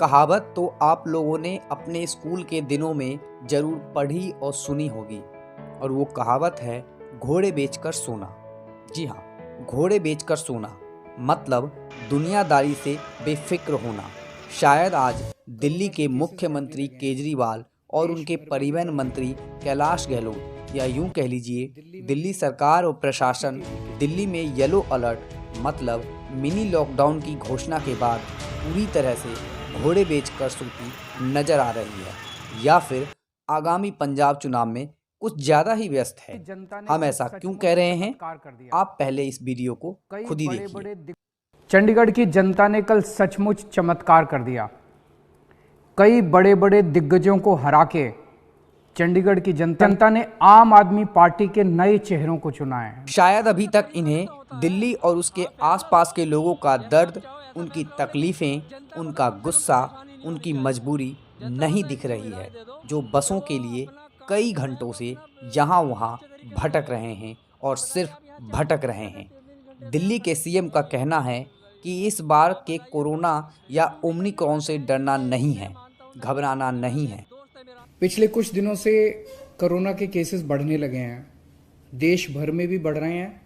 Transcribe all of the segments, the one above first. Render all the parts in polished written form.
कहावत तो आप लोगों ने अपने स्कूल के दिनों में जरूर पढ़ी और सुनी होगी और वो कहावत है घोड़े बेचकर सोना। जी हाँ, घोड़े बेचकर सोना मतलब दुनियादारी से बेफिक्र होना। शायद आज दिल्ली के मुख्यमंत्री केजरीवाल और उनके परिवहन मंत्री कैलाश गहलोत या यूं कह लीजिए दिल्ली सरकार और प्रशासन दिल्ली में येलो अलर्ट मतलब मिनी लॉकडाउन की घोषणा के बाद पूरी तरह से घोड़े बेचकर सोती नजर आ रही है या फिर आगामी पंजाब चुनाव में कुछ ज्यादा ही व्यस्त है। हम ऐसा क्यों कह रहे हैं, आप पहले इस वीडियो को खुद ही देखिए। चंडीगढ़ की जनता ने कल सचमुच चमत्कार कर दिया। कई बड़े बड़े दिग्गजों को हरा के चंडीगढ़ की जनता ने आम आदमी पार्टी के नए चेहरों को चुना है। शायद अभी तक इन्हें दिल्ली और उसके आसपास के लोगों का दर्द, उनकी तकलीफें, उनका गुस्सा, उनकी मजबूरी नहीं दिख रही है, जो बसों के लिए कई घंटों से यहाँ वहाँ भटक रहे हैं और सिर्फ भटक रहे हैं। दिल्ली के सीएम का कहना है कि इस बार के कोरोना या ओमिक्रॉन से डरना नहीं है, घबराना नहीं है। पिछले कुछ दिनों से कोरोना के केसेस बढ़ने लगे हैं, देश भर में भी बढ़ रहे हैं,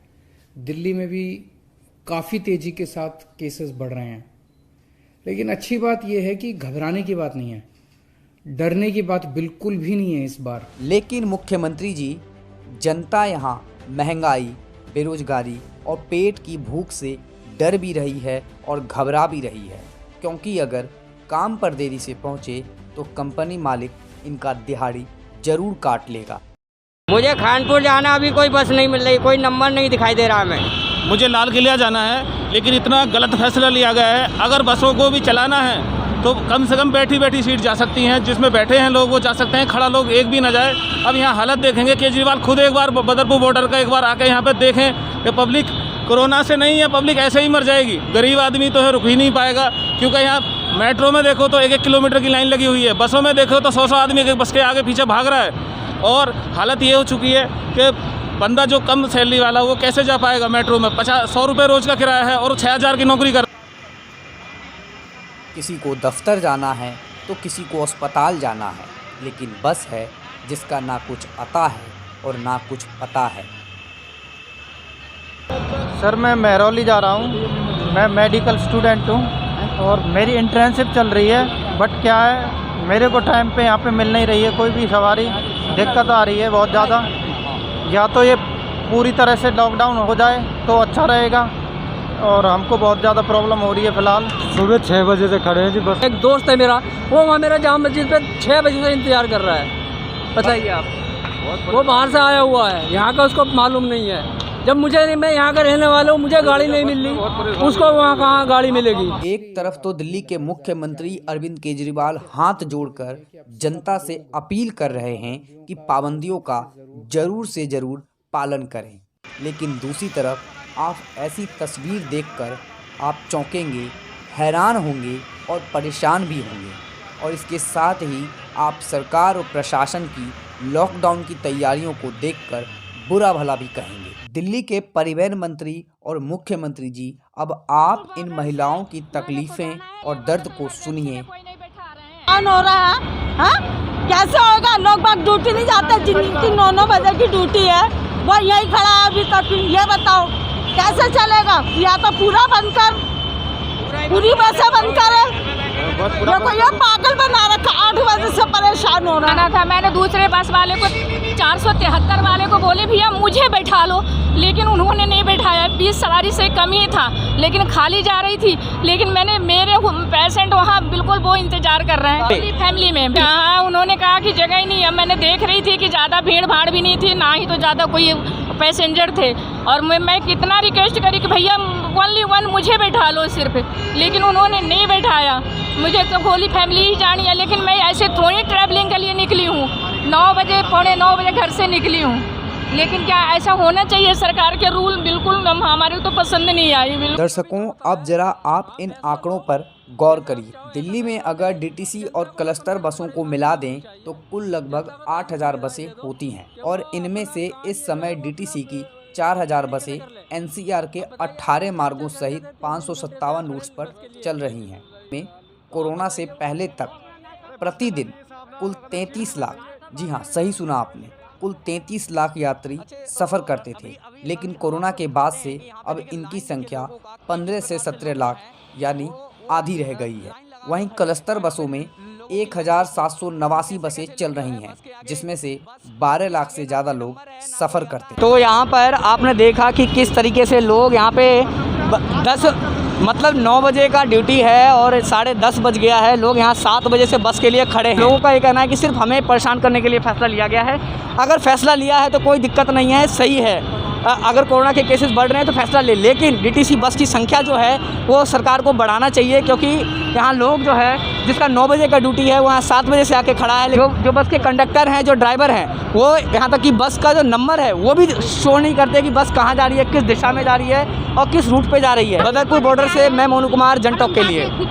दिल्ली में भी काफ़ी तेज़ी के साथ केसेस बढ़ रहे हैं। लेकिन अच्छी बात यह है कि घबराने की बात नहीं है, डरने की बात बिल्कुल भी नहीं है इस बार। लेकिन मुख्यमंत्री जी, जनता यहाँ महंगाई, बेरोजगारी और पेट की भूख से डर भी रही है और घबरा भी रही है, क्योंकि अगर काम पर देरी से पहुँचे तो कंपनी मालिक इनका दिहाड़ी जरूर काट लेगा। मुझे खानपुर जाना, अभी कोई बस नहीं मिल रही, कोई नंबर नहीं दिखाई दे रहा हमें। मुझे लाल किला जाना है, लेकिन इतना गलत फैसला लिया गया है। अगर बसों को भी चलाना है तो कम से कम बैठी बैठी सीट जा सकती हैं, जिसमें बैठे हैं लोग वो जा सकते हैं, खड़ा लोग एक भी ना जाए। अब यहाँ हालत देखेंगे, केजरीवाल खुद एक बार बदरपुर बॉर्डर का एक बार आके यहाँ पे देखें कि पब्लिक कोरोना से नहीं है, पब्लिक ऐसे ही मर जाएगी। गरीब आदमी तो है रुक ही नहीं पाएगा, क्योंकि यहाँ मेट्रो में देखो तो 1-1 किलोमीटर की लाइन लगी हुई है, बसों में देखो तो 100-100 आदमी बस के आगे पीछे भाग रहा है। और हालत ये हो चुकी है कि बंदा जो कम सैलरी वाला वो कैसे जा पाएगा मेट्रो में। 100 रुपये रोज़ का किराया है और 6000 की नौकरी कर। किसी को दफ्तर जाना है तो किसी को अस्पताल जाना है, लेकिन बस है जिसका ना कुछ आता है और ना कुछ पता है। सर मैं महरौली जा रहा हूँ, मैं मेडिकल स्टूडेंट हूँ और मेरी इंटर्नशिप चल रही है। बट क्या है, मेरे को टाइम पे यहाँ पे मिल नहीं रही है कोई भी सवारी, दिक्कत आ रही है बहुत ज़्यादा। या तो ये पूरी तरह से लॉकडाउन हो जाए तो अच्छा रहेगा और हमको बहुत ज़्यादा प्रॉब्लम हो रही है फ़िलहाल। सुबह 6 बजे से खड़े हैं जी बस। एक दोस्त है मेरा, वो वहाँ मेरा जाम मस्जिद पे 6 बजे से इंतजार कर रहा है। बताइए आप, वो बाहर से आया हुआ है, यहाँ का उसको मालूम नहीं है। जब मुझे नहीं, मैं यहाँ का रहने वाला हूँ, मुझे गाड़ी नहीं मिल रही, उसको वहाँ कहाँ गाड़ी मिलेगी। एक तरफ तो दिल्ली के मुख्यमंत्री अरविंद केजरीवाल हाथ जोड़कर जनता से अपील कर रहे हैं कि पाबंदियों का जरूर से जरूर पालन करें, लेकिन दूसरी तरफ आप ऐसी तस्वीर देखकर आप चौंकेंगे, हैरान होंगे और परेशान भी होंगे। और इसके साथ ही आप सरकार और प्रशासन की लॉकडाउन की तैयारियों को देखकर बुरा भला भी कहेंगे। दिल्ली के परिवहन मंत्री और मुख्यमंत्री जी, अब आप इन महिलाओं की तकलीफें और दर्द को सुनिए। कौन हो रहा है? हाँ? कैसे होगा? लोग बाग ड्यूटी नहीं जाते, जिनकी 9-9 बजे की ड्यूटी है वो यही खड़ा है अभी तक। ये बताओ कैसे चलेगा? या तो पूरा बंद कर, पूरी बसें बंद करे। देखो ये पागल बना रखा, 8 बजे से परेशान हो रहा था। मैंने दूसरे बस वाले को 473 वाले को बोले भैया मुझे बैठा लो, लेकिन उन्होंने नहीं बैठाया। 20 सवारी से कम ही था, लेकिन खाली जा रही थी। लेकिन मेरे पेशेंट वहाँ बिल्कुल वो इंतजार कर रहे हैं फैमिली में। हाँ, उन्होंने कहा कि जगह ही नहीं है। मैंने देख रही थी कि ज़्यादा भीड़ भाड़ भी नहीं थी, ना ही तो ज़्यादा कोई पैसेंजर थे। और मैं कितना रिक्वेस्ट करी कि भैया ओनली 1 मुझे बैठा लो सिर्फ, लेकिन उन्होंने नहीं बैठाया। मुझे तो होली फैमिली ही जानी है, लेकिन मैं ऐसे थोड़ी ट्रैवलिंग के लिए निकली हूँ। 9 बजे 9:15 बजे घर से निकली हूँ। लेकिन क्या ऐसा होना चाहिए? सरकार के रूल बिल्कुल हमारे तो पसंद नहीं आई। दर्शकों, अब जरा आप इन आंकड़ों पर गौर करिए। दिल्ली में अगर डीटीसी और क्लस्टर बसों को मिला दें तो कुल लगभग 8000 बसें होती हैं और इनमें से इस समय डीटीसी की 4000 बसें एनसीआर के 18 मार्गों सहित 557 रूट्स पर चल रही हैं। कोरोना से पहले तक प्रतिदिन कुल 33 लाख, जी हाँ सही सुना आपने, कुल 33 लाख यात्री सफ़र करते थे। लेकिन कोरोना के बाद से अब इनकी संख्या 15 से 17 लाख यानी आधी रह गई है। वहीं क्लस्टर बसों में 1789 बसें चल रही हैं, जिसमें से 12 लाख से ज़्यादा लोग सफ़र करते हैं। तो यहाँ पर आपने देखा कि किस तरीके से लोग यहाँ पे 9 बजे का ड्यूटी है और 10:30 बज गया है, लोग यहाँ 7 बजे से बस के लिए खड़े हैं। लोगों का ये कहना है कि सिर्फ हमें परेशान करने के लिए फ़ैसला लिया गया है। अगर फ़ैसला लिया है तो कोई दिक्कत नहीं है, सही है। अगर कोरोना के केसेस बढ़ रहे हैं तो फैसला ले, लेकिन डीटीसी बस की संख्या जो है वो सरकार को बढ़ाना चाहिए, क्योंकि यहाँ लोग जो है जिसका 9 बजे का ड्यूटी है वो यहाँ 7 बजे से आके खड़ा है। जो बस के कंडक्टर हैं, जो ड्राइवर हैं, वो यहाँ तक कि बस का जो नंबर है वो भी शो नहीं करते कि बस कहाँ जा रही है, किस दिशा में जा रही है और किस रूट पे जा रही है। बदरपुर बॉर्डर से मैं मोनू कुमार, जनटॉक के लिए।